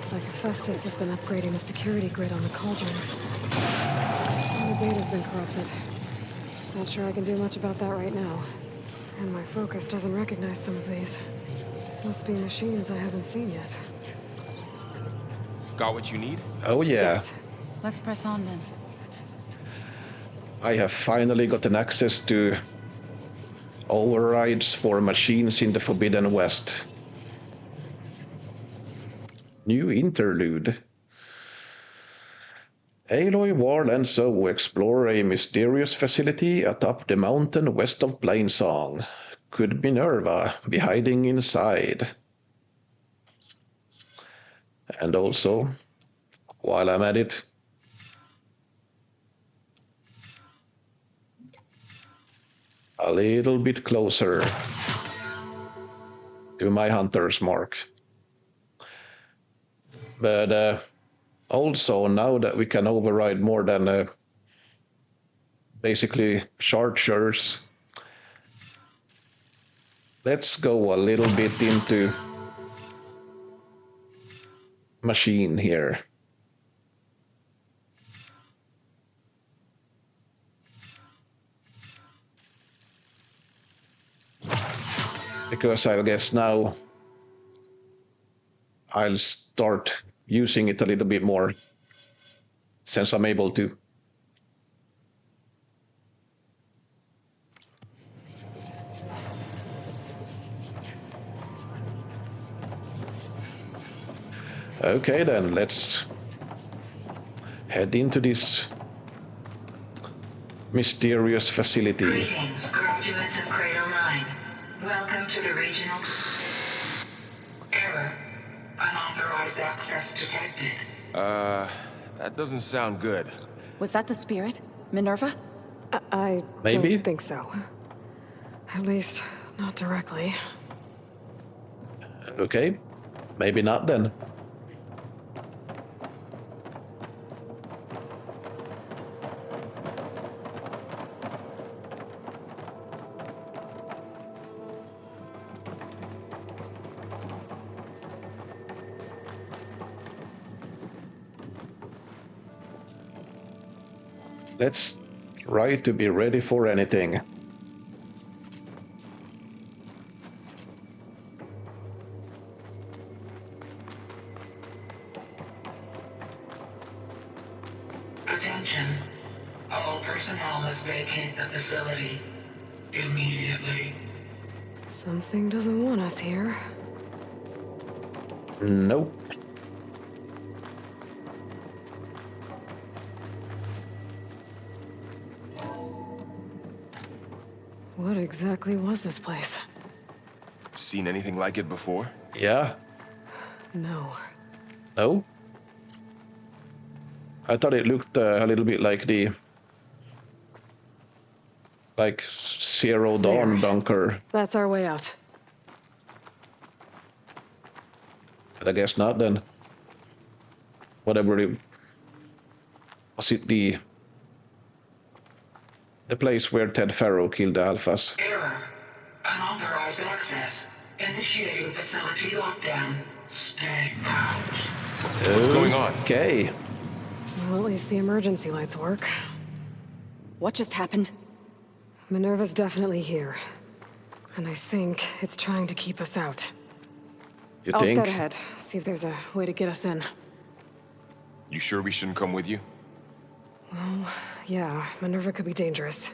Looks like Hephaestus has been upgrading the security grid on the cauldrons. All the data's been corrupted. Not sure I can do much about that right now. And my focus doesn't recognize some of these. Must be machines I haven't seen yet. Got what you need? Oh yeah. Yes. Let's press on then. I have finally gotten access to overrides for machines in the Forbidden West. New interlude. Aloy, Warl, and Zoe explore a mysterious facility atop the mountain west of Plainsong. Could Minerva be hiding inside? And also, while I'm at it, a little bit closer to my hunter's mark. But also, now that we can override more than basically chargers, let's go a little bit into machine here. Because I guess now I'll start using it a little bit more since I'm able to. Okay then, let's head into this mysterious facility. Greetings, graduates of Cradle 9. Welcome to the regional... Error. Unauthorized access detected. That doesn't sound good. Was that the spirit? Minerva? I Maybe? don't think so. At least, not directly. Okay, maybe not then. Let's try to be ready for anything. Attention. All personnel must vacate the facility immediately. Something doesn't want us here. Nope. What exactly was this place? Seen anything like it before? Yeah. No. No? I thought it looked a little bit like the... like Zero Dawn There. bunker. That's our way out. But I guess not then. Whatever it... Was it the place where Ted Farrow killed the Alphas? Error. Unauthorized access. Initiating facility lockdown. Stay out. What's going on? Okay. Well, at least the emergency lights work. What just happened? Minerva's definitely here. And I think it's trying to keep us out. You I'll think? scout ahead, see if there's a way to get us in. You sure we shouldn't come with you? Well, yeah, Minerva could be dangerous.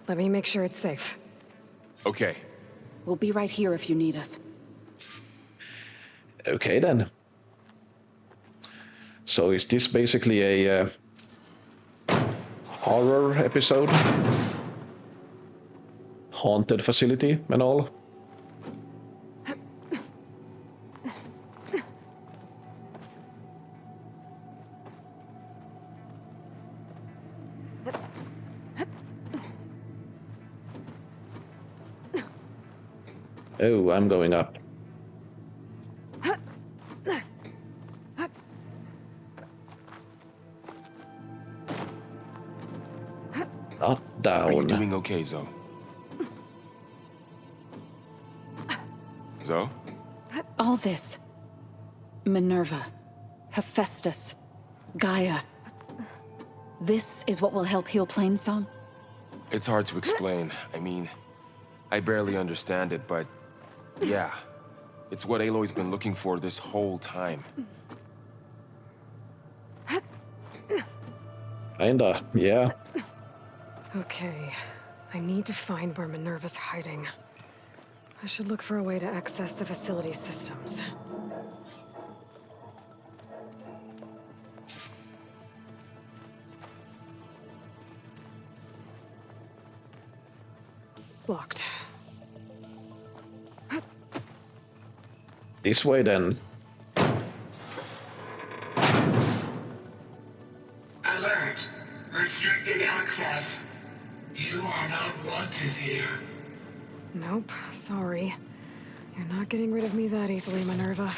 Let me make sure it's safe. Okay. We'll be right here if you need us. Okay then. So is this basically a horror episode? Haunted facility and all? Oh, I'm going up. Not Are you down. doing okay, Zoe? Zoe? All this. Minerva. Hephaestus. Gaia. This is what will help heal Plainsong? It's hard to explain. I mean, I barely understand it, but yeah. It's what Aloy's been looking for this whole time. Kinda, yeah. Okay. I need to find where Minerva's hiding. I should look for a way to access the facility systems. Locked. This way then. Alert. Restricted access. You are not wanted here. Nope, sorry. You're not getting rid of me that easily, Minerva.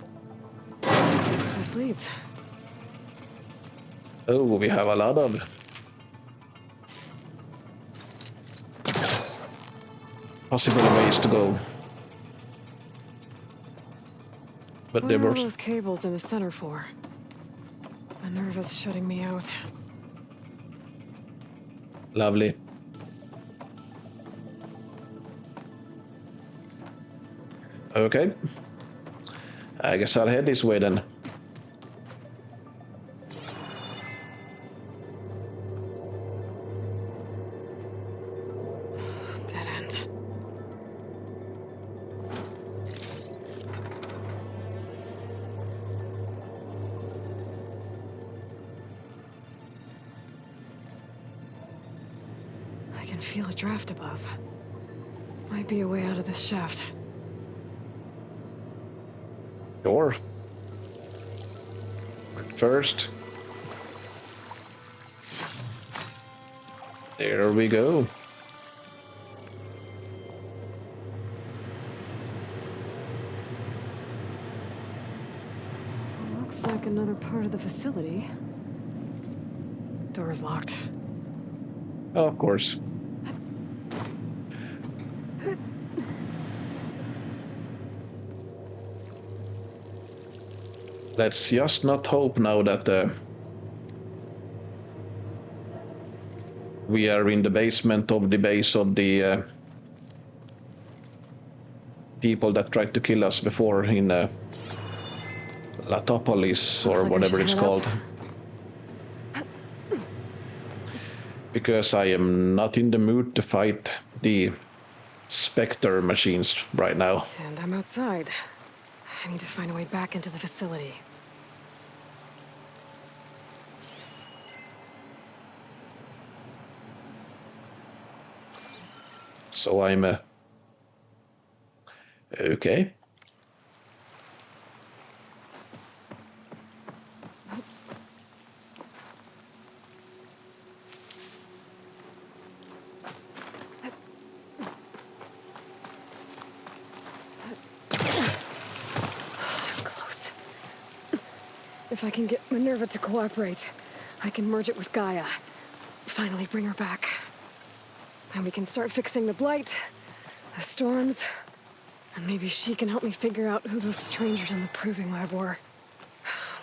Let's see where this leads. Oh, we have a lot of possible ways to go. But What there are all were those cables in the center for? Minerva's shutting me out. lovely. Okay. I guess I'll head this way then. Dead end. I can feel a draft above. Might be a way out of this shaft. Sure. But first, there we go. Looks like another part of the facility. Door is locked. Oh, of course. Let's just not hope now that we are in the basement of the base of the people that tried to kill us before in Latopolis or Looks like I whatever should it's head called. up. Because I am not in the mood to fight the Spectre machines right now. And I'm outside. I need to find a way back into the facility. So I'm okay. Close. If I can get Minerva to cooperate, I can merge it with Gaia. Finally bring her back. And we can start fixing the blight, the storms, and maybe she can help me figure out who those strangers in the proving lab were.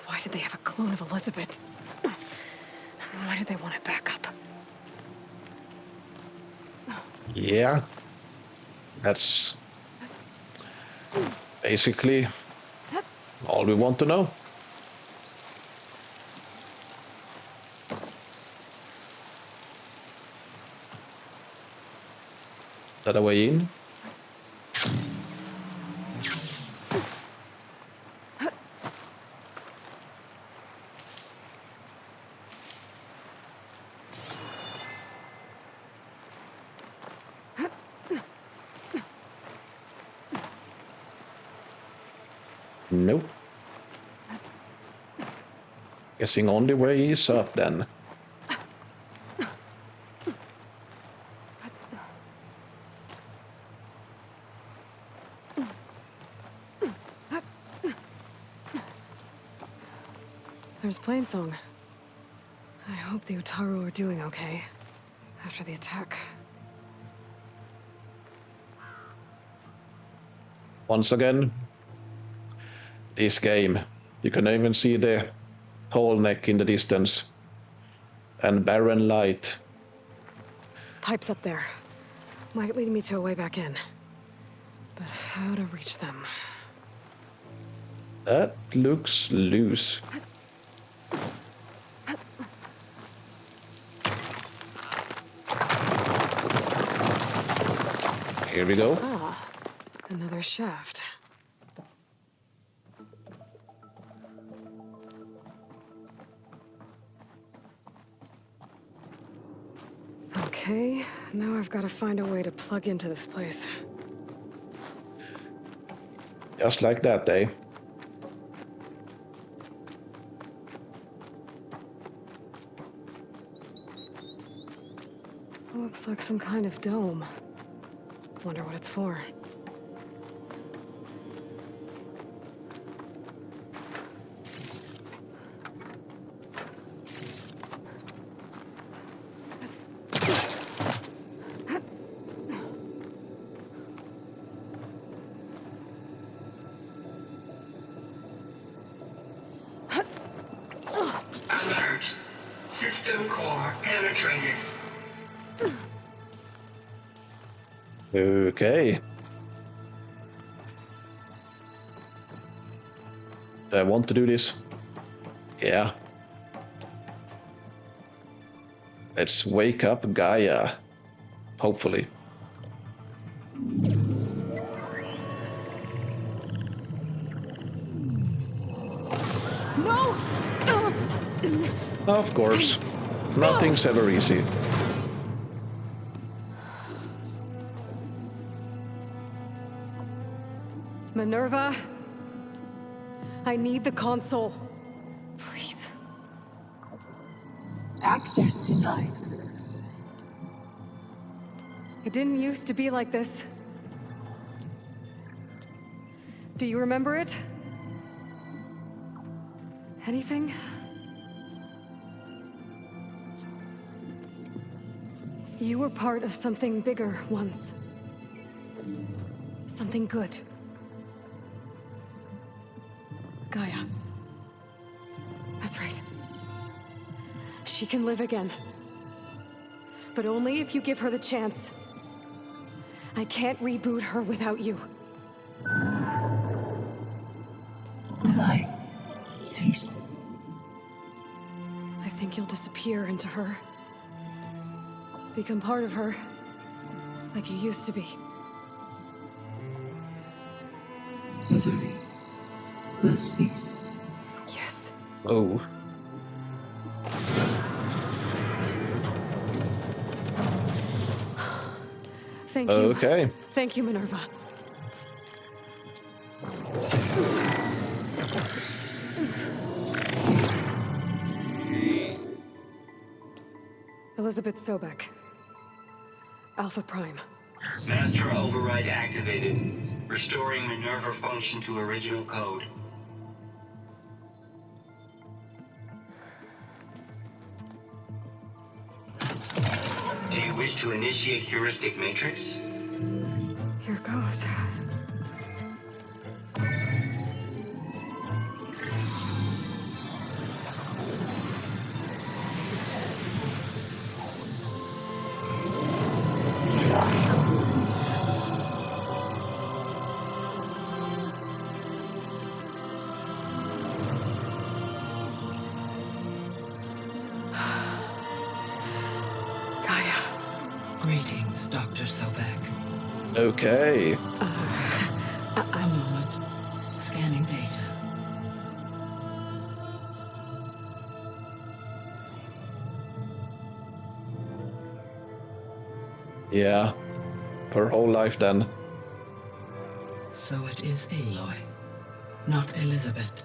Why did they have a clone of Elizabeth? Why did they want it back up? Yeah. That's basically all we want to know. Is that a way in? Nope. Guessing only way is up then. There's Plainsong. I hope the Utaru are doing okay after the attack. Once again, this game. You can even see the whole neck in the distance. And barren light. Pipes up there. Might lead me to a way back in. But how to reach them? That looks loose. Here we go. Ah, another shaft. Okay, now I've got to find a way to plug into this place. Just like that, eh? Looks like some kind of dome. Wonder what it's for. Alert. System core penetrated. Okay. Do I want to do this? Yeah. Let's wake up Gaia. Hopefully. No! Of course. Nothing's ever easy. Minerva, I need the console. Please. Access denied. It didn't used to be like this. Do you remember it? Anything? You were part of something bigger once. Something good. Gaia. That's right. She can live again. But only if you give her the chance. I can't reboot her without you. Aloy, cease. I think you'll disappear into her. Become part of her. Like you used to be. Misery will cease. Yes. Oh. Thank you. Okay. Thank you, Minerva. Elizabeth Sobek. Alpha Prime. Master override activated. Restoring Minerva function to original code. Do you wish to initiate heuristic matrix? Here goes. Gaia. Greetings, Dr. Sobek. Okay. A moment. Scanning data. Yeah. Her whole life then. So it is Aloy, not Elizabeth.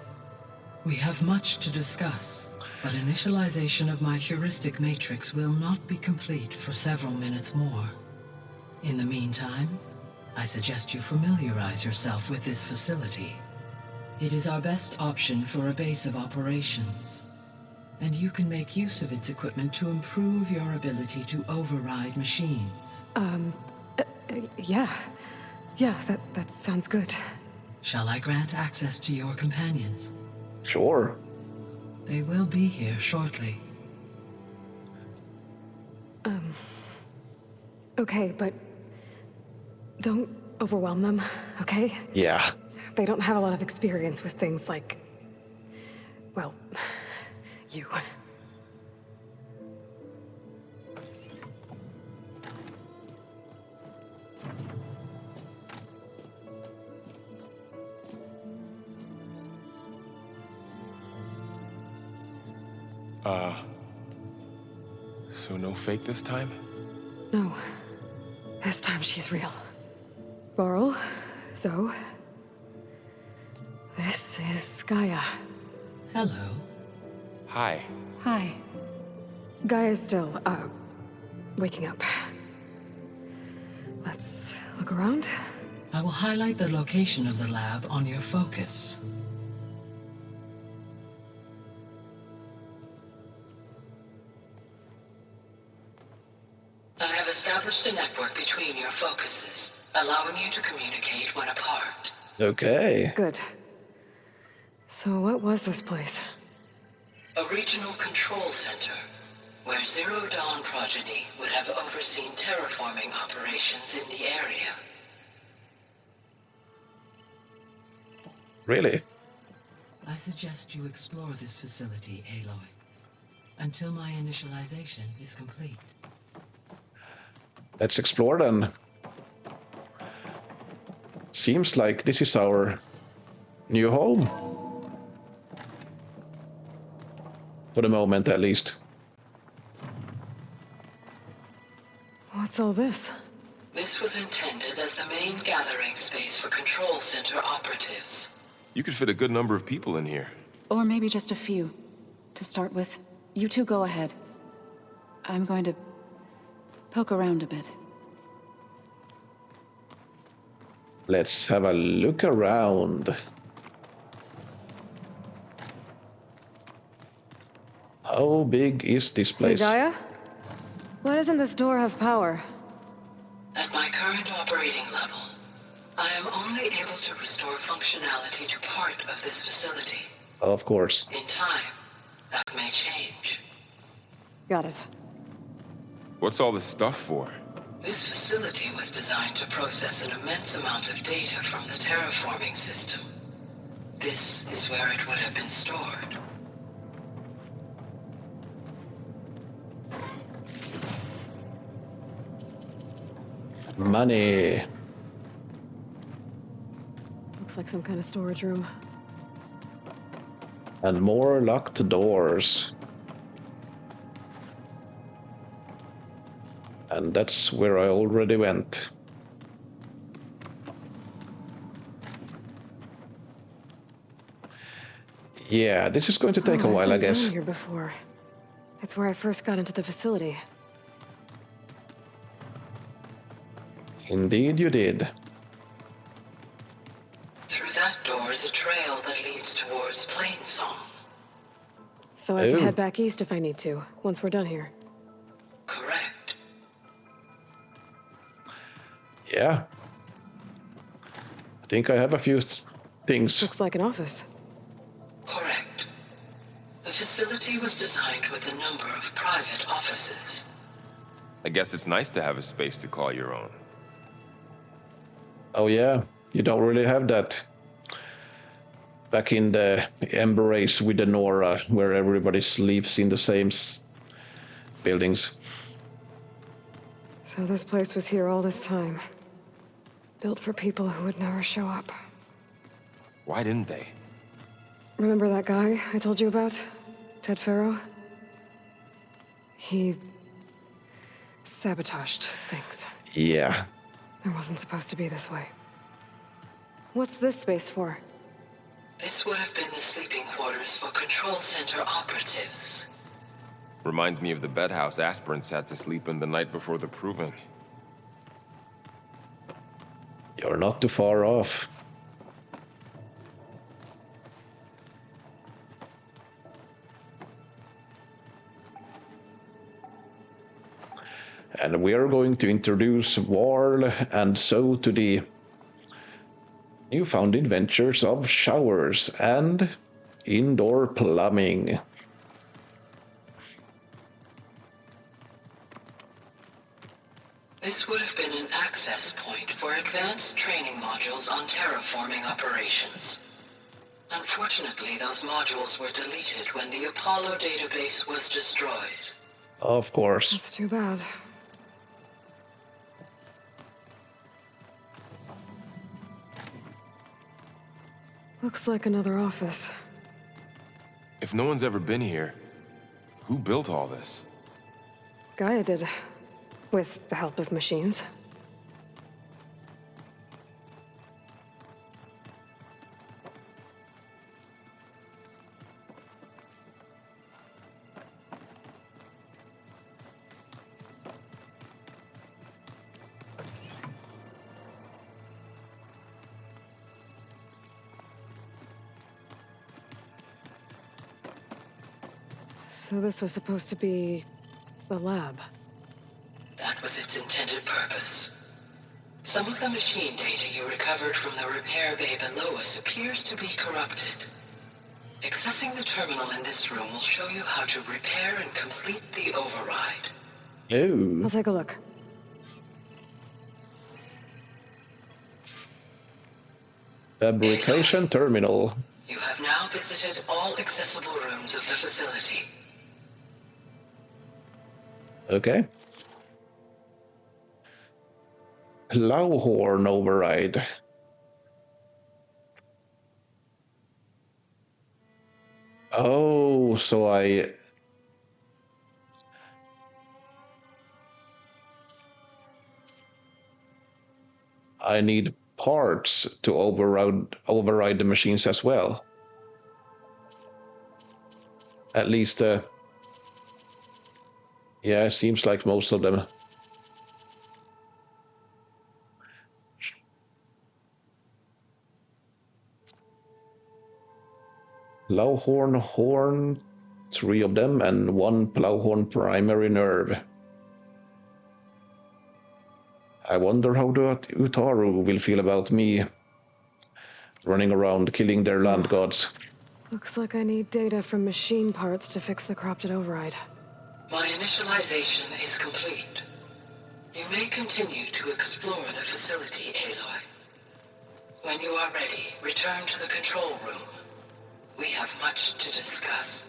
We have much to discuss, but initialization of my heuristic matrix will not be complete for several minutes more. In the meantime, I suggest you familiarize yourself with this facility. It is our best option for a base of operations, and you can make use of its equipment to improve your ability to override machines. Yeah. Yeah, that sounds good. Shall I grant access to your companions? Sure. They will be here shortly. Okay, but don't overwhelm them, okay? Yeah. They don't have a lot of experience with things like, well, you. So no fake this time? No. This time she's real. Borl, so... This is Gaia. Hello. Hi. Hi. Gaia's still, waking up. Let's look around. I will highlight the location of the lab on your focus. I have established a network between your focuses, allowing you to communicate when apart. Okay. Good. So what was this place? A regional control center, where Zero Dawn progeny would have overseen terraforming operations in the area. Really? I suggest you explore this facility, Aloy, until my initialization is complete. Let's explore then. Seems like this is our new home. For the moment, at least. What's all this? This was intended as the main gathering space for control center operatives. You could fit a good number of people in here. Or maybe just a few. To start with, you two go ahead. I'm going to poke around a bit. Let's have a look around. How big is this Hey, place? Gaia? Why doesn't this door have power? At my current operating level, I am only able to restore functionality to part of this facility. Of course. In time, that may change. Got it. What's all this stuff for? This facility was designed to process an immense amount of data from the terraforming system. This is where it would have been stored. Money. Looks like some kind of storage room. And more locked doors. And that's where I already went. Yeah, this is going to take a while, I I've been guess. down here before. It's where I first got into the facility. Indeed you did. Through that door is a trail that leads towards Plainsong. So I can Oh. head back east if I need to, once we're done here. Correct. Yeah. I think I have a few things. Looks like an office. Correct. The facility was designed with a number of private offices. I guess it's nice to have a space to call your own. Oh yeah, you don't really have that back in the Embrace with the Nora, where everybody sleeps in the same buildings. So this place was here all this time. Built for people who would never show up. Why didn't they? Remember that guy I told you about? Ted Farrow? He sabotaged things. Yeah. It wasn't supposed to be this way. What's this space for? This would have been the sleeping quarters for control center operatives. Reminds me of the bedhouse aspirants had to sleep in the night before the proving. You're not too far off. And we are going to introduce Warl and so to the Newfound adventures of showers and indoor plumbing. This would have been an access point for advanced training modules on terraforming operations. Unfortunately, those modules were deleted when the Apollo database was destroyed. Of course. That's too bad. Looks like another office. If no one's ever been here, who built all this? GAIA did. With the help of machines. So this was supposed to be a lab. That was its intended purpose. Some of the machine data you recovered from the repair bay below us appears to be corrupted. Accessing the terminal in this room will show you how to repair and complete the override. Oh. I'll take a look. Fabrication terminal. You have now visited all accessible rooms of the facility. Okay. Plowhorn override. Oh, so I need parts to override the machines as well. At least, yeah, it seems like most of them. Plowhorn horn, 3 of them, and 1 plowhorn primary nerve. I wonder how the Utaru will feel about me running around killing their land gods. Looks like I need data from machine parts to fix the corrupted override. My initialization is complete. You may continue to explore the facility, Aloy. When you are ready, return to the control room. We have much to discuss.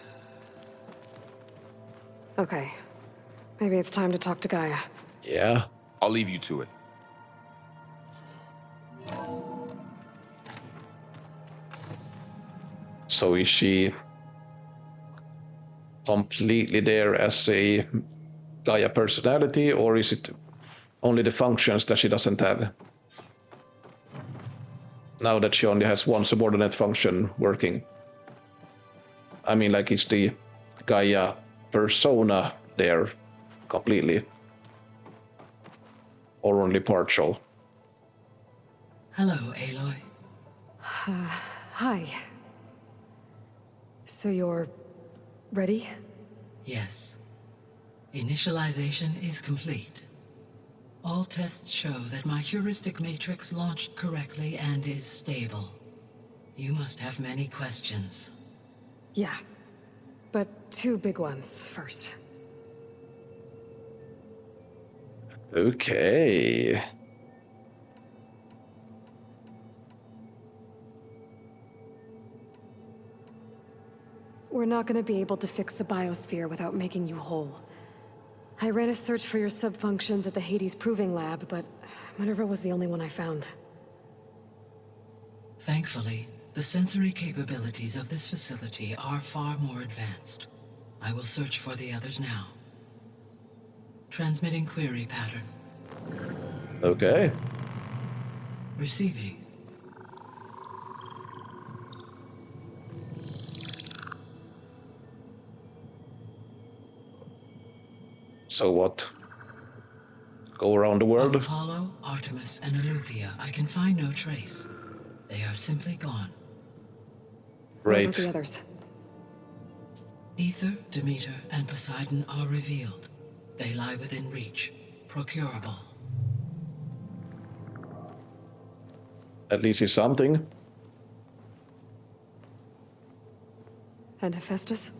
Okay. Maybe it's time to talk to GAIA. Yeah. I'll leave you to it. So is she completely there as a GAIA personality, or is it only the functions that she doesn't have? Now that she only has one subordinate function working. I mean, like, is the GAIA persona there completely? Or only partial? Hello, Aloy. Hi. So you're ready? Yes. Initialization is complete. All tests show that my heuristic matrix launched correctly and is stable. You must have many questions. Yeah. But 2 big ones first. Okay. We're not gonna be able to fix the biosphere without making you whole. I ran a search for your subfunctions at the Hades Proving Lab, but Minerva was the only one I found. Thankfully, the sensory capabilities of this facility are far more advanced. I will search for the others now. Transmitting query pattern. Okay. Receiving. So what? Go around the world? Of Apollo, Artemis, and Eleuthia, I can find no trace. They are simply gone. What about Great. the others? Ether, Demeter, and Poseidon are revealed. They lie within reach. Procurable. At least it's something. And Hephaestus?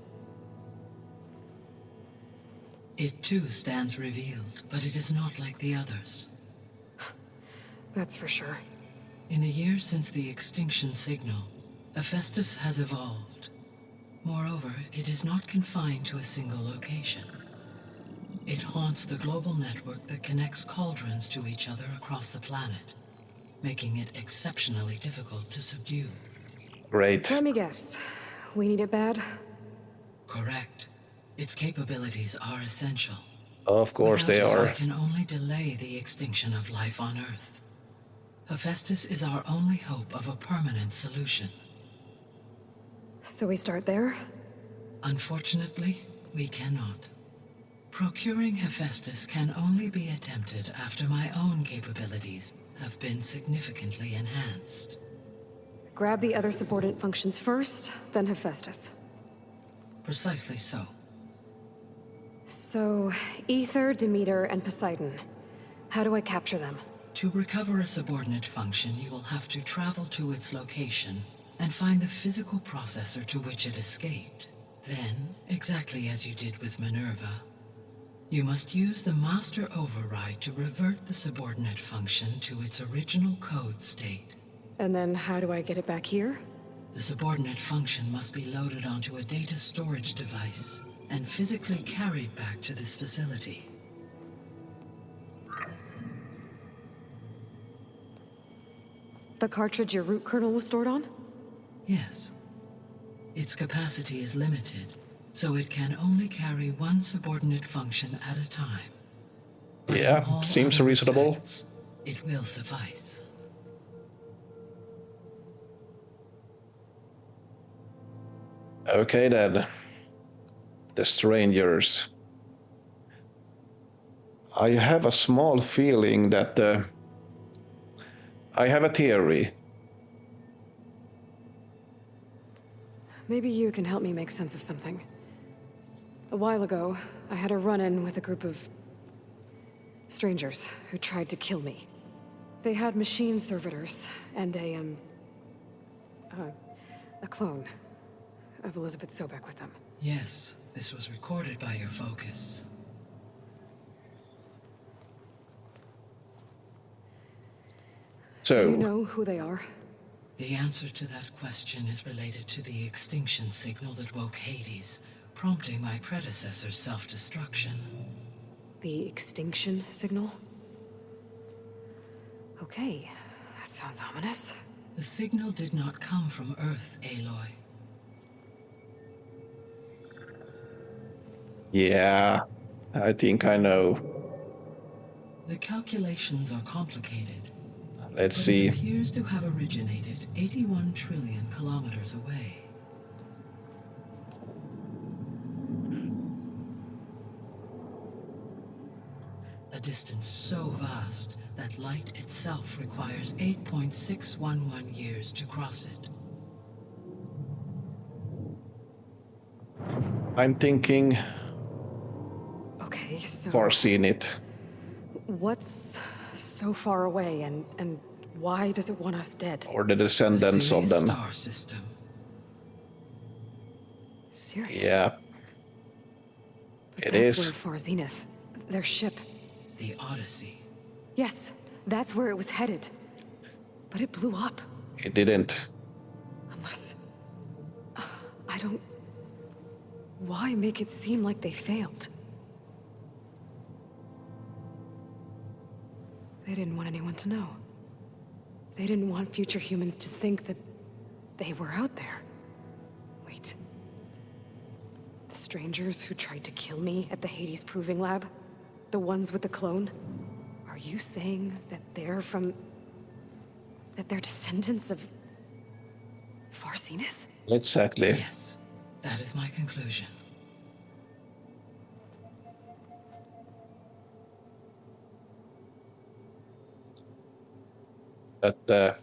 It too stands revealed, but it is not like the others. That's for sure. In the years since the extinction signal, Hephaestus has evolved. Moreover, it is not confined to a single location. It haunts the global network that connects cauldrons to each other across the planet, making it exceptionally difficult to subdue. Great. Let me guess. We need it bad? Correct. Its capabilities are essential. Of course they Without it, are. we can only delay the extinction of life on Earth. Hephaestus is our only hope of a permanent solution. So we start there? Unfortunately, we cannot. Procuring Hephaestus can only be attempted after my own capabilities have been significantly enhanced. Grab the other subordinate functions first, then Hephaestus. Precisely so. So, Ether, Demeter, and Poseidon. How do I capture them? To recover a subordinate function, you will have to travel to its location and find the physical processor to which it escaped. Then, exactly as you did with Minerva, you must use the master override to revert the subordinate function to its original code state. And then how do I get it back here? The subordinate function must be loaded onto a data storage device and physically carried back to this facility. The cartridge your root kernel was stored on? Yes. Its capacity is limited, so it can only carry one subordinate function at a time. But in Yeah, all seems other reasonable. respects, it will suffice. Okay then. The strangers. I have a small feeling that I have a theory. Maybe you can help me make sense of something. A while ago, I had a run-in with a group of strangers who tried to kill me. They had machine servitors and a clone of Elizabeth Sobek with them. Yes, this was recorded by your focus. So, Do you know who they are? The answer to that question is related to the extinction signal that woke Hades, prompting my predecessor's self-destruction. The extinction signal? Okay, that sounds ominous. The signal did not come from Earth, Aloy. yeah, I think I know. The calculations are complicated, Let's but see. it appears to have originated 81 trillion kilometers away. A distance so vast that light itself requires 8.611 years to cross it. I'm thinking Okay, so foreseen it. what's so far away and why does it want us dead? Or the The descendants of Sirius them. star system. Serious? Yeah, But it that's is. where Far Zenith, their ship. The Odyssey. Yes, that's where it was headed. But it blew up. It didn't. Unless... I don't... Why make it seem like they failed? They didn't want anyone to know. They didn't want future humans to think that they were out there. Wait. The strangers who tried to kill me at the Hades Proving Lab? The ones with the clone? Are you saying that they're from... that they're descendants of... Far Zenith? Exactly. Yes, that is my conclusion. But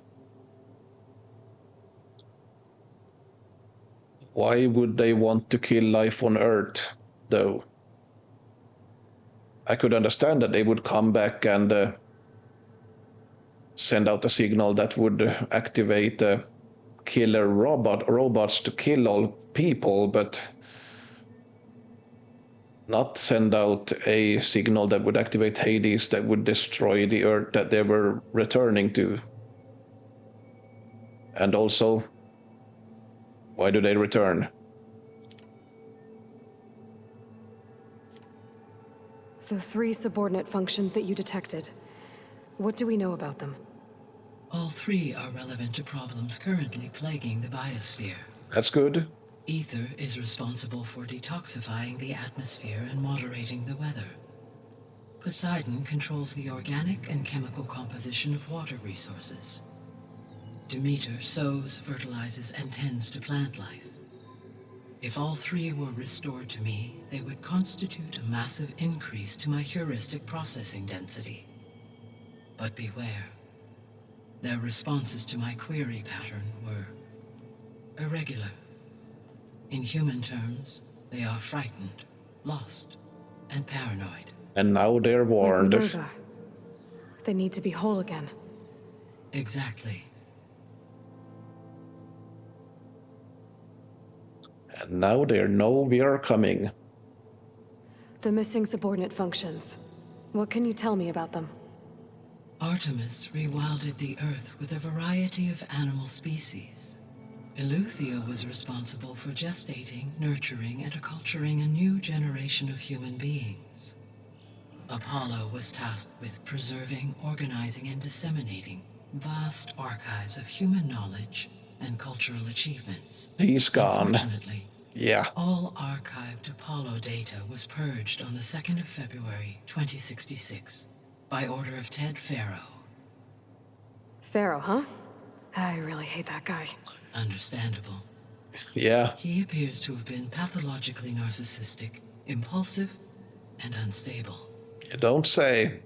why would they want to kill life on Earth, though? I could understand that they would come back and send out a signal that would activate killer robots to kill all people, but not send out a signal that would activate Hades that would destroy the Earth that they were returning to. And also, why do they return? The 3 subordinate functions that you detected. What do we know about them? All 3 are relevant to problems currently plaguing the biosphere. That's good. Ether is responsible for detoxifying the atmosphere and moderating the weather. Poseidon controls the organic and chemical composition of water resources. Demeter sows, fertilizes, and tends to plant life. If all 3 were restored to me, they would constitute a massive increase to my heuristic processing density. But beware. Their responses to my query pattern were irregular. In human terms, they are frightened, lost, and paranoid. And now they're warned. Like Minerva. They need to be whole again. Exactly. And now they know we are coming. The missing subordinate functions. What can you tell me about them? Artemis rewilded the Earth with a variety of animal species. Eleuthia was responsible for gestating, nurturing, and acculturating a new generation of human beings. Apollo was tasked with preserving, organizing, and disseminating vast archives of human knowledge and cultural achievements. He's gone. Unfortunately, Yeah. all archived Apollo data was purged on the 2nd of February, 2066, by order of Ted Faro. Pharaoh, huh? I really hate that guy. Understandable. Yeah. He appears to have been pathologically narcissistic, impulsive, and unstable. You don't say.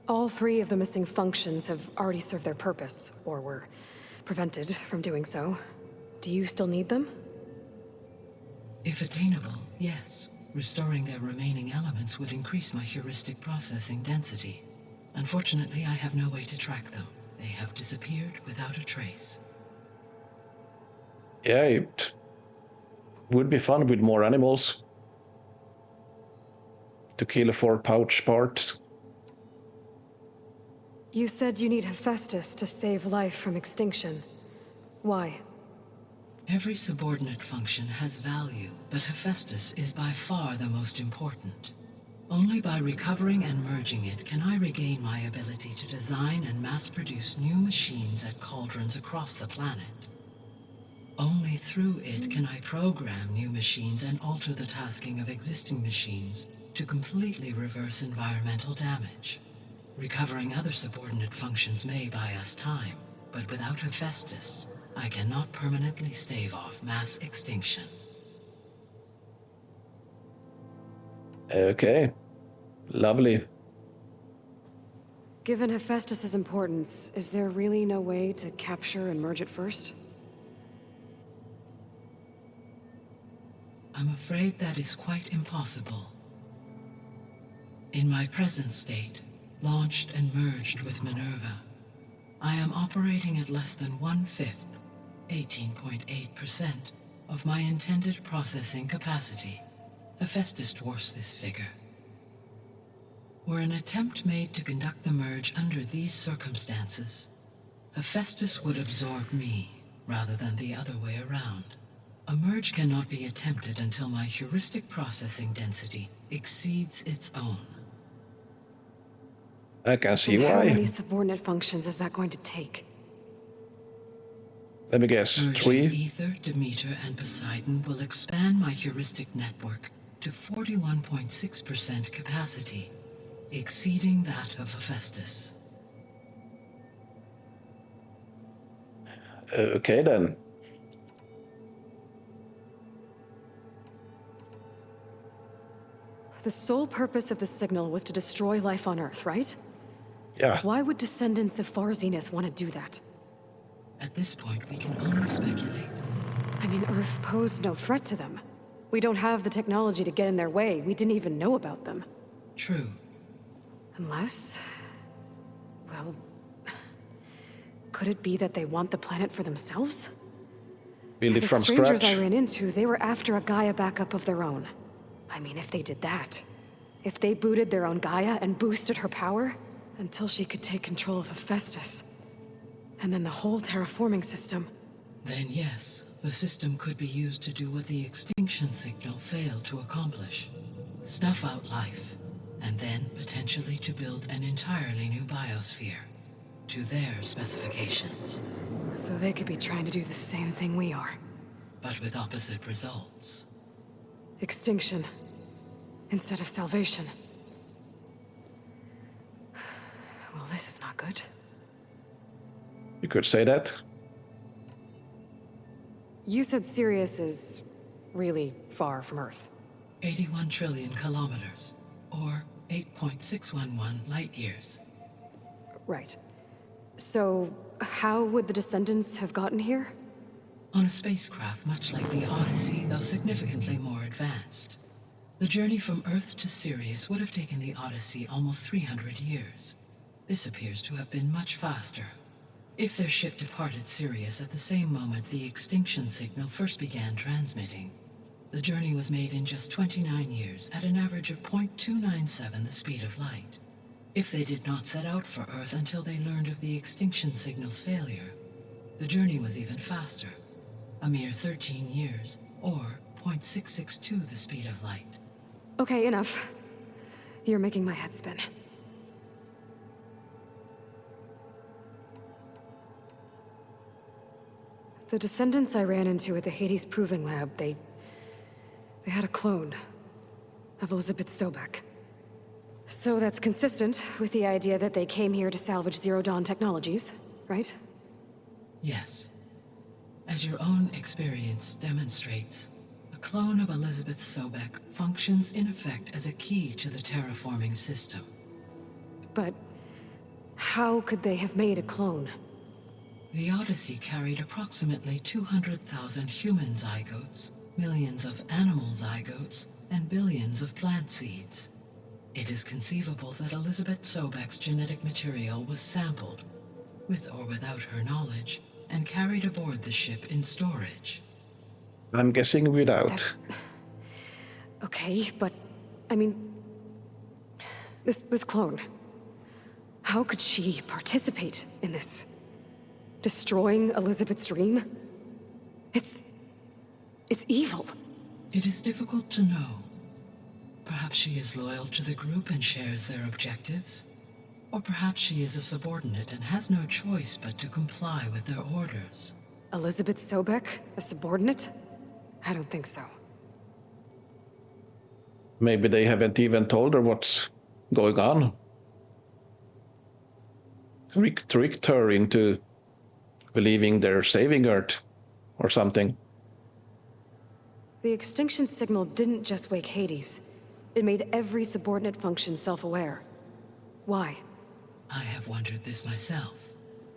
All 3 of the missing functions have already served their purpose, or were prevented from doing so. Do you still need them? If attainable, yes. Restoring their remaining elements would increase my heuristic processing density. Unfortunately, I have no way to track them. They have disappeared without a trace. Yeah, it would be fun with more animals. To kill for pouch parts. You said you need Hephaestus to save life from extinction. Why? Every subordinate function has value, but Hephaestus is by far the most important. Only by recovering and merging it can I regain my ability to design and mass-produce new machines at cauldrons across the planet. Only through it can I program new machines and alter the tasking of existing machines to completely reverse environmental damage. Recovering other subordinate functions may buy us time, but without Hephaestus, I cannot permanently stave off mass extinction. Okay. Lovely. Given Hephaestus's importance, is there really no way to capture and merge it first? I'm afraid that is quite impossible. In my present state, launched and merged with Minerva, I am operating at less than 1/5, 18.8%, of my intended processing capacity. Hephaestus dwarfs this figure. Were an attempt made to conduct the merge under these circumstances, Hephaestus would absorb me, rather than the other way around. A merge cannot be attempted until my heuristic processing density exceeds its own. I can see And why. how many subordinate functions is that going to take? Let me guess. Merging 3? Ether, Demeter, and Poseidon will expand my heuristic network to 41.6% capacity, exceeding that of Hephaestus. Okay then. The sole purpose of the signal was to destroy life on Earth, right? Yeah. Why would descendants of Far Zenith want to do that? At this point, we can only speculate. I mean, Earth posed no threat to them. We don't have the technology to get in their way. We didn't even know about them. True. Unless... well... Could it be that they want the planet for themselves? Build it The from strangers scratch. I ran into, they were after a Gaia backup of their own. I mean, if they did that, if they booted their own Gaia and boosted her power, until she could take control of Hephaestus, and then the whole terraforming system. Then yes, the system could be used to do what the extinction signal failed to accomplish. Snuff out life, and then potentially to build an entirely new biosphere, to their specifications. So they could be trying to do the same thing we are. But with opposite results. Extinction, instead of salvation. Well, this is not good. You could say that. You said Sirius is really far from Earth. 81 trillion kilometers, or 8.611 light years. Right. So, how would the descendants have gotten here? On a spacecraft much like the Odyssey, though significantly more advanced. The journey from Earth to Sirius would have taken the Odyssey almost 300 years. This appears to have been much faster. If their ship departed Sirius at the same moment the extinction signal first began transmitting, the journey was made in just 29 years at an average of 0.297 the speed of light. If they did not set out for Earth until they learned of the extinction signal's failure, the journey was even faster, a mere 13 years, or 0.662 the speed of light. Okay, enough. You're making my head spin. The descendants I ran into at the Hades Proving Lab, they had a clone of Elizabeth Sobek. So that's consistent with the idea that they came here to salvage Zero Dawn technologies, right? Yes. As your own experience demonstrates, a clone of Elizabeth Sobek functions in effect as a key to the terraforming system. But how could they have made a clone? The Odyssey carried approximately 200,000 human zygotes, millions of animal zygotes, and billions of plant seeds. It is conceivable that Elizabeth Sobek's genetic material was sampled, with or without her knowledge, and carried aboard the ship in storage. I'm guessing without. That's... Okay, but... I mean... This clone... How could she participate in this? Destroying Elizabeth's dream? It's evil. It is difficult to know. Perhaps she is loyal to the group and shares their objectives. Or perhaps she is a subordinate and has no choice but to comply with their orders. Elizabeth Sobek, a subordinate? I don't think so. Maybe they haven't even told her what's going on. Tricked her into believing they're saving Earth or something. The extinction signal didn't just wake Hades. It made every subordinate function self-aware. Why? I have wondered this myself.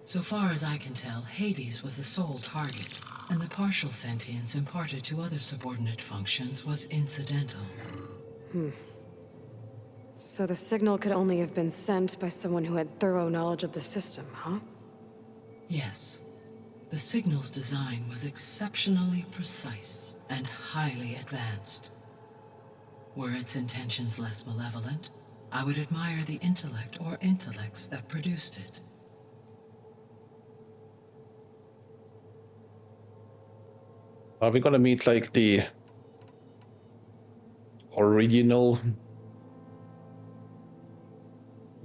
So far as I can tell, Hades was the sole target, and the partial sentience imparted to other subordinate functions was incidental. So the signal could only have been sent by someone who had thorough knowledge of the system, huh? Yes. The signal's design was exceptionally precise and highly advanced. Were its intentions less malevolent, I would admire the intellect or intellects that produced it. Are we gonna meet like the original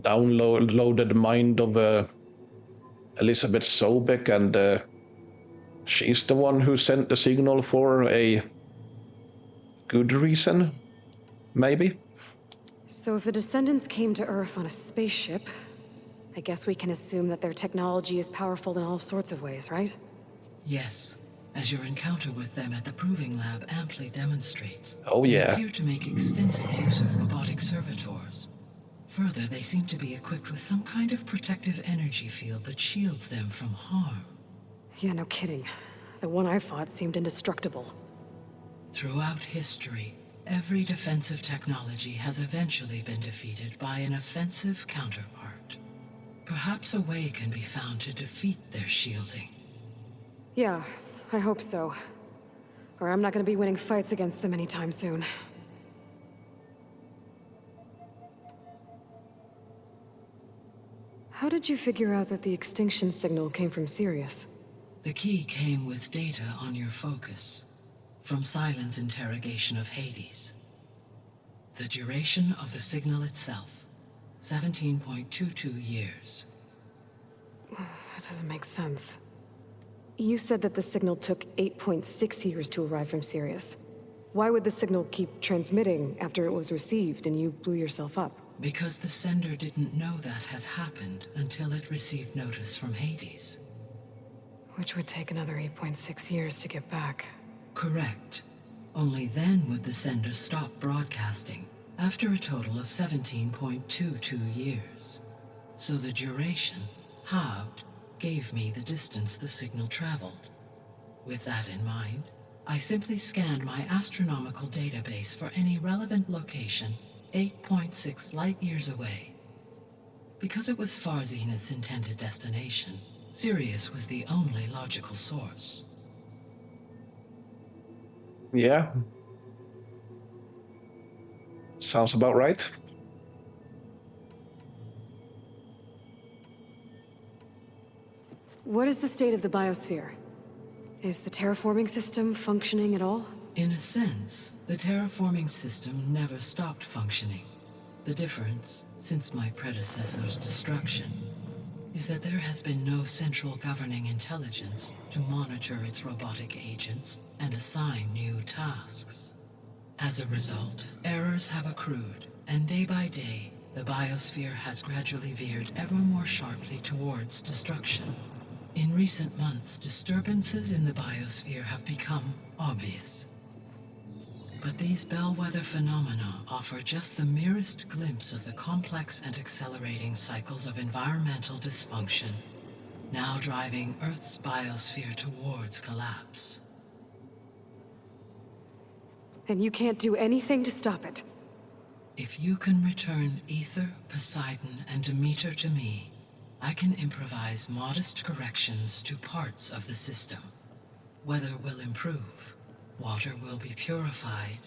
downloaded mind of Elizabeth Sobek, and she's the one who sent the signal for a good reason? Maybe? So if the descendants came to Earth on a spaceship, I guess we can assume that their technology is powerful in all sorts of ways, right? Yes, as your encounter with them at the Proving Lab amply demonstrates. Oh They yeah. appear to make extensive use of robotic servitors. Further, they seem to be equipped with some kind of protective energy field that shields them from harm. Yeah, no kidding. The one I fought seemed indestructible. Throughout history, every defensive technology has eventually been defeated by an offensive counterpart. Perhaps a way can be found to defeat their shielding. Yeah, I hope so. Or I'm not gonna be winning fights against them anytime soon. How did you figure out that the extinction signal came from Sirius? The key came with data on your focus, from Silent's interrogation of Hades. The duration of the signal itself, 17.22 years. That doesn't make sense. You said that the signal took 8.6 years to arrive from Sirius. Why would the signal keep transmitting after it was received and you blew yourself up? Because the sender didn't know that had happened until it received notice from Hades. Which would take another 8.6 years to get back. Correct. Only then would the sender stop broadcasting, after a total of 17.22 years. So the duration, halved, gave me the distance the signal traveled. With that in mind, I simply scanned my astronomical database for any relevant location 8.6 light-years away. Because it was Far Zenith's intended destination, Sirius was the only logical source. Yeah. Sounds about right. What is the state of the biosphere? Is the terraforming system functioning at all? In a sense, the terraforming system never stopped functioning. The difference, since my predecessor's destruction, is that there has been no central governing intelligence to monitor its robotic agents and assign new tasks. As a result, errors have accrued, and day by day, the biosphere has gradually veered ever more sharply towards destruction. In recent months, disturbances in the biosphere have become obvious. But these bellwether phenomena offer just the merest glimpse of the complex and accelerating cycles of environmental dysfunction, now driving Earth's biosphere towards collapse. And you can't do anything to stop it? If you can return Ether, Poseidon, and Demeter to me, I can improvise modest corrections to parts of the system. Weather will improve, water will be purified,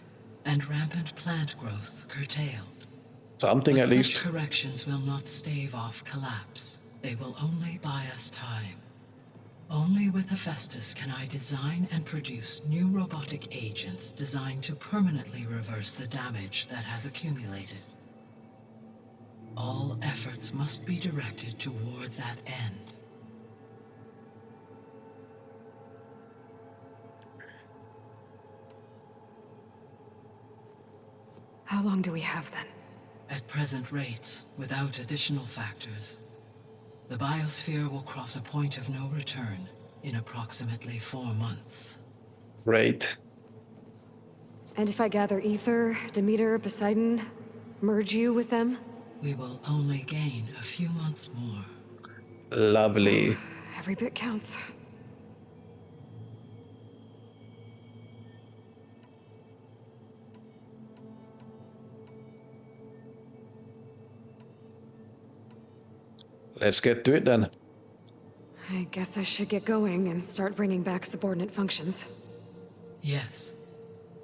and rampant plant growth curtailed. Something But at least. such corrections will not stave off collapse. They will only buy us time. Only with Hephaestus can I design and produce new robotic agents designed to permanently reverse the damage that has accumulated. All efforts must be directed toward that end. How long do we have then? At present rates, without additional factors, the biosphere will cross a point of no return in approximately 4 months. Great. And if I gather Ether, Demeter, Poseidon, merge you with them? We will only gain a few months more. Lovely. Every bit counts. Let's get to it then. I guess I should get going and start bringing back subordinate functions. Yes.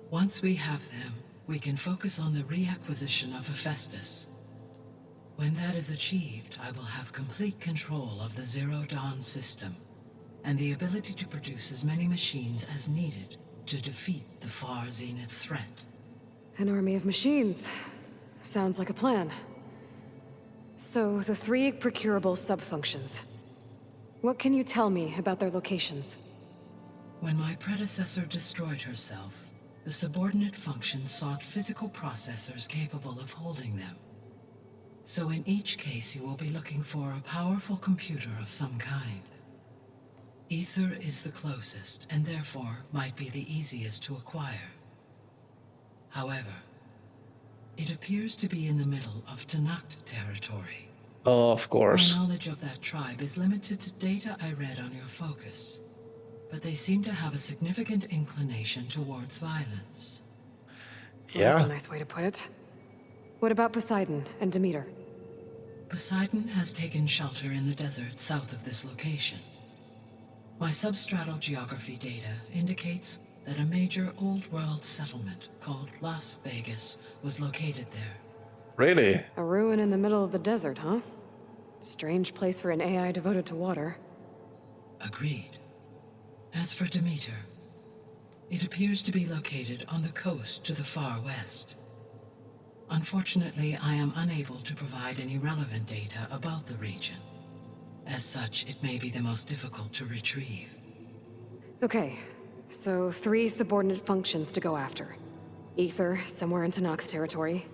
Once we have them, we can focus on the reacquisition of Hephaestus. When that is achieved, I will have complete control of the Zero Dawn system, and the ability to produce as many machines as needed to defeat the Far Zenith threat. An army of machines. Sounds like a plan. So, the 3 procurable sub-functions. What can you tell me about their locations? When my predecessor destroyed herself, the subordinate functions sought physical processors capable of holding them. So in each case you will be looking for a powerful computer of some kind. Ether is the closest, and therefore might be the easiest to acquire. However, it appears to be in the middle of Tanakh territory. Of course. My knowledge of that tribe is limited to data I read on your focus, but they seem to have a significant inclination towards violence. Well, Yeah. that's a nice way to put it. What about Poseidon and Demeter? Poseidon has taken shelter in the desert south of this location. My substratal geography data indicates that a major old-world settlement called Las Vegas was located there. Really? A ruin in the middle of the desert, huh? Strange place for an AI devoted to water. Agreed. As for Demeter, it appears to be located on the coast to the far west. Unfortunately, I am unable to provide any relevant data about the region. As such, it may be the most difficult to retrieve. Okay, so 3 subordinate functions to go after. Ether, somewhere in Tenakth territory.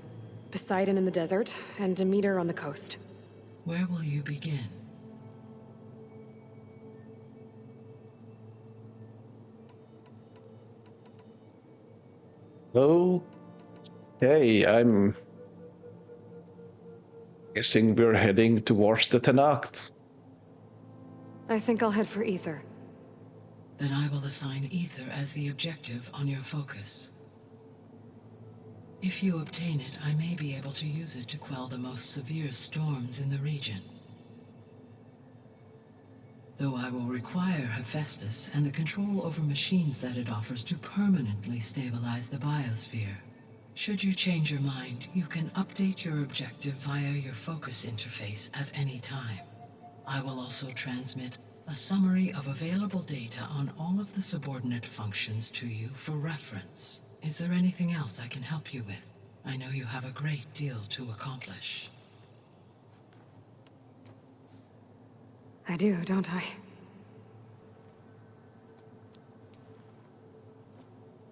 Poseidon in the desert, and Demeter on the coast. Where will you begin? Okay, I'm guessing we're heading towards the Tenakth. I think I'll head for Ether. Then I will assign Ether as the objective on your focus. If you obtain it, I may be able to use it to quell the most severe storms in the region. Though I will require Hephaestus and the control over machines that it offers to permanently stabilize the biosphere. Should you change your mind, you can update your objective via your focus interface at any time. I will also transmit a summary of available data on all of the subordinate functions to you for reference. Is there anything else I can help you with? I know you have a great deal to accomplish. I do, don't I?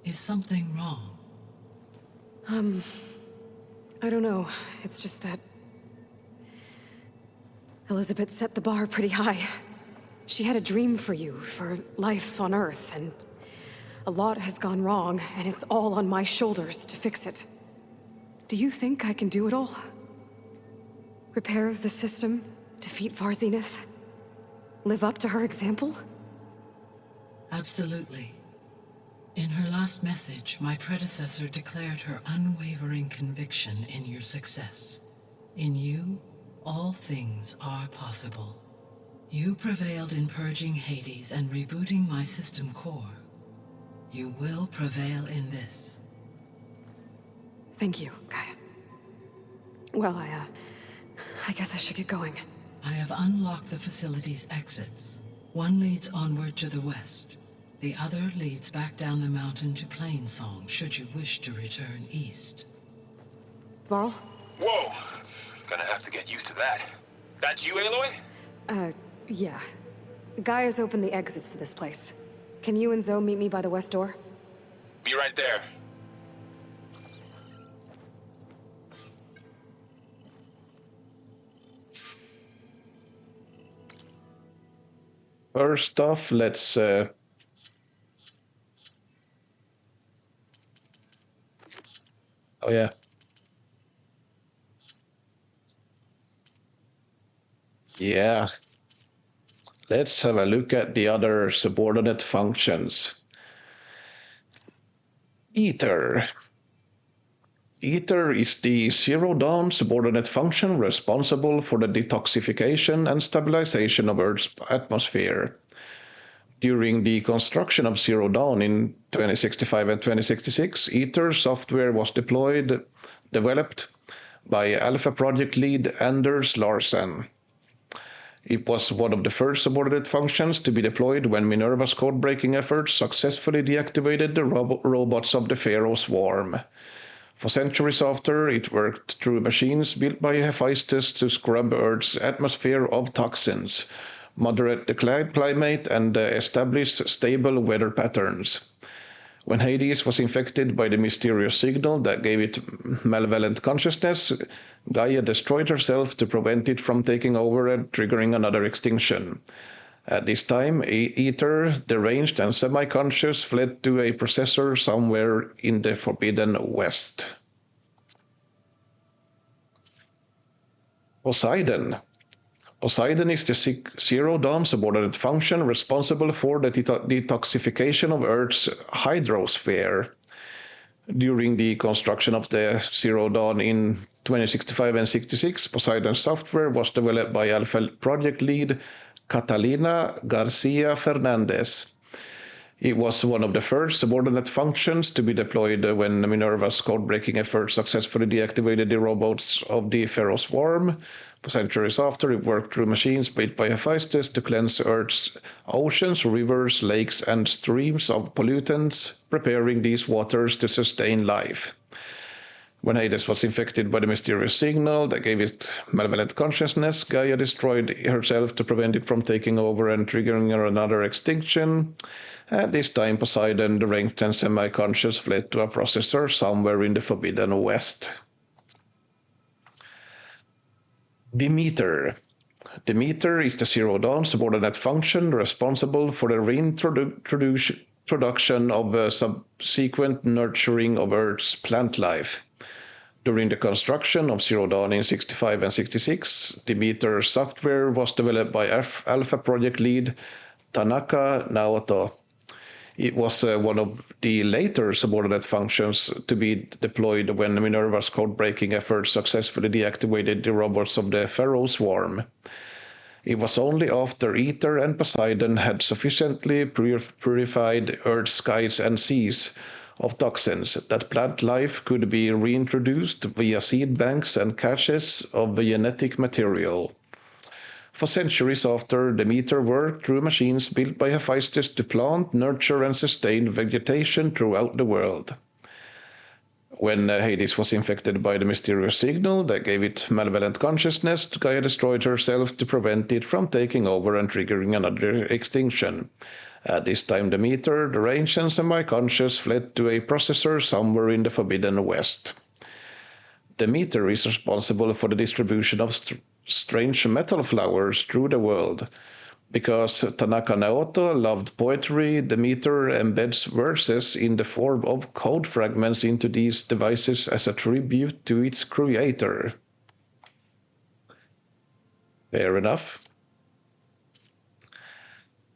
Is something wrong? I don't know. It's just that Elizabeth set the bar pretty high. She had a dream for you, for life on Earth, and a lot has gone wrong, and it's all on my shoulders to fix it. Do you think I can do it all? Repair the system, defeat Varzenith, live up to her example? Absolutely. In her last message, my predecessor declared her unwavering conviction in your success. In you, all things are possible. You prevailed in purging Hades and rebooting my system core. You will prevail in this. Thank you, Gaia. Well, I guess I should get going. I have unlocked the facility's exits. One leads onward to the west. The other leads back down the mountain to Plainsong, should you wish to return east. Varl? Whoa! Gonna have to get used to that. That's you, Aloy? Yeah. Gaia's opened the exits to this place. Can you and Zoe meet me by the west door? Be right there. First off, let's oh yeah. Yeah. Let's have a look at the other subordinate functions. Ether. Ether is the Zero Dawn subordinate function responsible for the detoxification and stabilization of Earth's atmosphere. During the construction of Zero Dawn in 2065 and 2066, Ether software was developed by Alpha Project lead Anders Larsen. It was one of the first subordinate functions to be deployed when Minerva's code-breaking efforts successfully deactivated the robots of the Pharaoh swarm. For centuries after, it worked through machines built by Hephaestus to scrub Earth's atmosphere of toxins, moderate the climate, and establish stable weather patterns. When Hades was infected by the mysterious signal that gave it malevolent consciousness, Gaia destroyed herself to prevent it from taking over and triggering another extinction. At this time, Ether, deranged and semi-conscious, fled to a processor somewhere in the Forbidden West. Poseidon. Poseidon is the Zero Dawn subordinate function responsible for the detoxification of Earth's hydrosphere. During the construction of the Zero Dawn in 2065 and 66, Poseidon software was developed by Alpha project lead Catalina Garcia Fernandez. It was one of the first subordinate functions to be deployed when Minerva's code-breaking efforts successfully deactivated the robots of the Pharaoh Swarm. For centuries after, it worked through machines built by Hephaestus to cleanse Earth's oceans, rivers, lakes, and streams of pollutants, preparing these waters to sustain life. When Hades was infected by the mysterious signal that gave it malevolent consciousness, Gaia destroyed herself to prevent it from taking over and triggering another extinction. At this time, Poseidon, deranged and semi-conscious, fled to a processor somewhere in the Forbidden West. Demeter. Demeter is the Zero Dawn subordinate function responsible for the reintroduction of subsequent nurturing of Earth's plant life. During the construction of Zero Dawn in 65 and 66, Demeter software was developed by Alpha project lead Tanaka Naoto. It was one of the later subordinate functions to be deployed when Minerva's code-breaking efforts successfully deactivated the robots of the Pharaoh Swarm. It was only after Aether and Poseidon had sufficiently purified Earth's skies and seas of toxins that plant life could be reintroduced via seed banks and caches of genetic material. For centuries after, Demeter worked through machines built by Hephaestus to plant, nurture, and sustain vegetation throughout the world. When Hades was infected by the mysterious signal that gave it malevolent consciousness, Gaia destroyed herself to prevent it from taking over and triggering another extinction. At this time, Demeter, deranged and semi-conscious, fled to a processor somewhere in the Forbidden West. Demeter is responsible for the distribution of strange metal flowers through the world. Because Tanaka Naoto loved poetry, Demeter embeds verses in the form of code fragments into these devices as a tribute to its creator. Fair enough.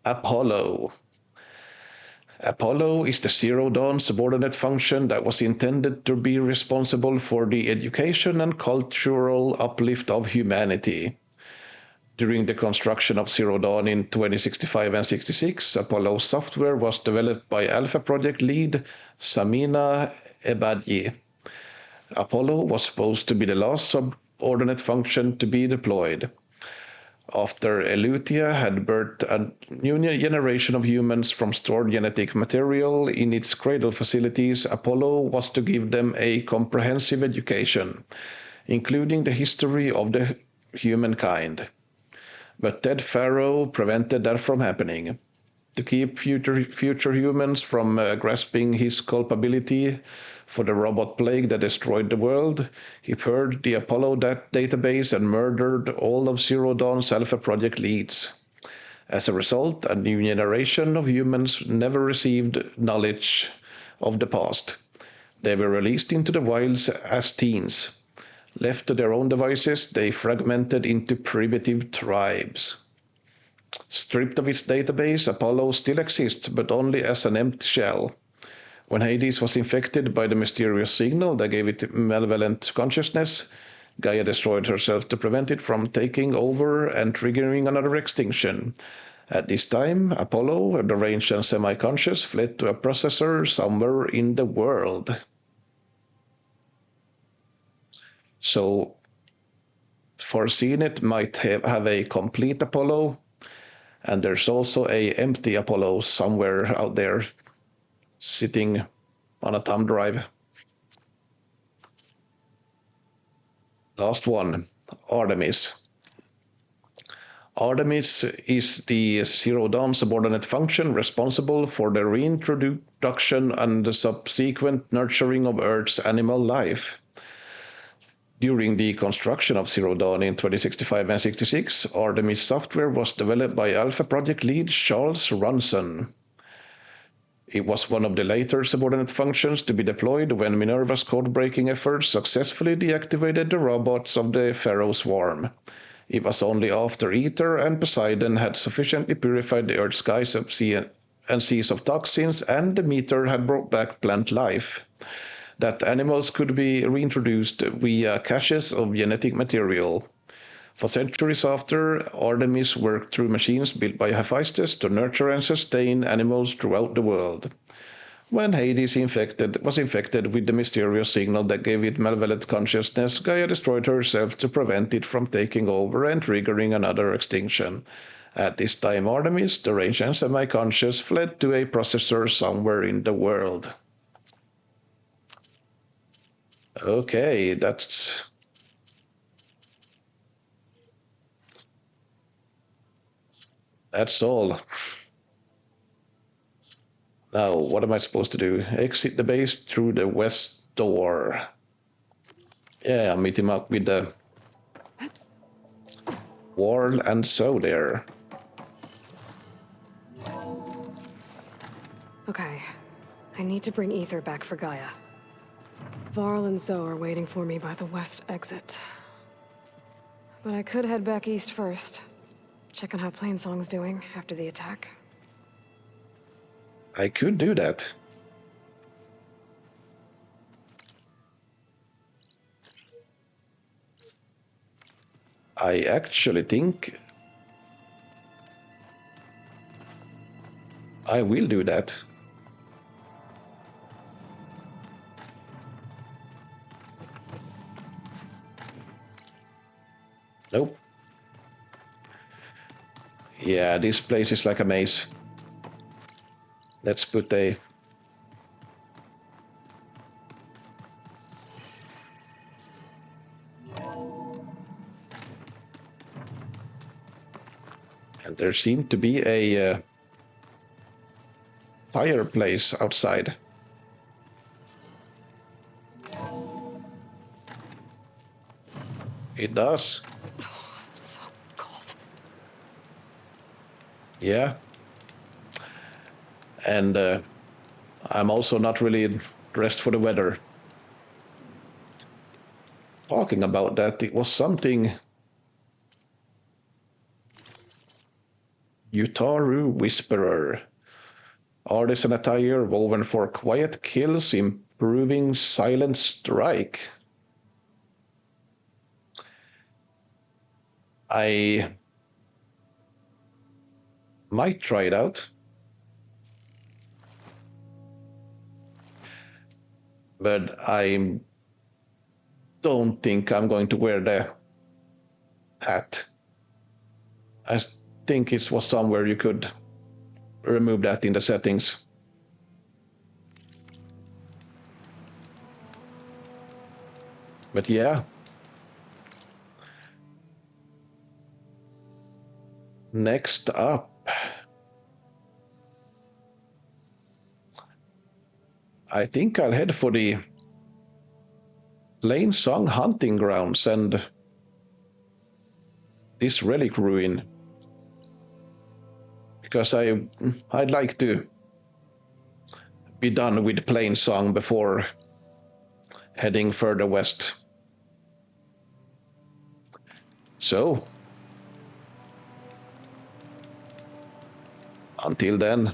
Apollo. Apollo is the Zero Dawn subordinate function that was intended to be responsible for the education and cultural uplift of humanity. During the construction of Zero Dawn in 2065 and 66, Apollo software was developed by Alpha project lead Samina Ebadji. Apollo was supposed to be the last subordinate function to be deployed. After Elutia had birthed a new generation of humans from stored genetic material in its cradle facilities, Apollo was to give them a comprehensive education, including the history of the humankind. But Ted Pharaoh prevented that from happening. To keep future humans from grasping his culpability for the robot plague that destroyed the world, he purged the Apollo database and murdered all of Zero Dawn's Alpha project leads. As a result, a new generation of humans never received knowledge of the past. They were released into the wilds as teens. Left to their own devices, they fragmented into primitive tribes. Stripped of its database, Apollo still exists, but only as an empty shell. When Hades was infected by the mysterious signal that gave it malevolent consciousness, Gaia destroyed herself to prevent it from taking over and triggering another extinction. At this time, Apollo, deranged and semi-conscious, fled to a processor somewhere in the world. So, Foreseen it might have a complete Apollo, and there's also a empty Apollo somewhere out there, sitting on a thumb drive. Last one, Artemis. Artemis is the Zero Dawn subordinate function responsible for the reintroduction and the subsequent nurturing of Earth's animal life. During the construction of Zero Dawn in 2065 and 66, Artemis software was developed by Alpha project lead Charles Ronson. It was one of the later subordinate functions to be deployed when Minerva's code-breaking efforts successfully deactivated the robots of the Pharaoh Swarm. It was only after Aether and Poseidon had sufficiently purified the Earth's skies and seas of toxins, and Demeter had brought back plant life, that animals could be reintroduced via caches of genetic material. For centuries after, Artemis worked through machines built by Hephaestus to nurture and sustain animals throughout the world. When Hades was infected with the mysterious signal that gave it malevolent consciousness, Gaia destroyed herself to prevent it from taking over and triggering another extinction. At this time, Artemis, the range and semi-conscious, fled to a processor somewhere in the world. Okay, that's all. Now, what am I supposed to do? Exit the base through the west door. Yeah, meet him up with the wall and so there. Okay. I need to bring Ether back for Gaia. Varl and Zoe are waiting for me by the west exit. But I could head back east first. Check on how Plainsong's doing after the attack. I could do that. I actually think I will do that. Nope. Yeah, this place is like a maze. Let's put a... And there seemed to be a fireplace outside. It does. So cold. Yeah. And I'm also not really dressed for the weather. Talking about that, it was something... Utaru Whisperer. Artisan attire woven for quiet kills, improving silent strike. I might try it out. But I don't think I'm going to wear the hat. I think it was somewhere you could remove that in the settings. But yeah. Next up. I think I'll head for the Plainsong hunting grounds and this relic ruin. Because I'd like to be done with Plainsong before heading further west. So, until then.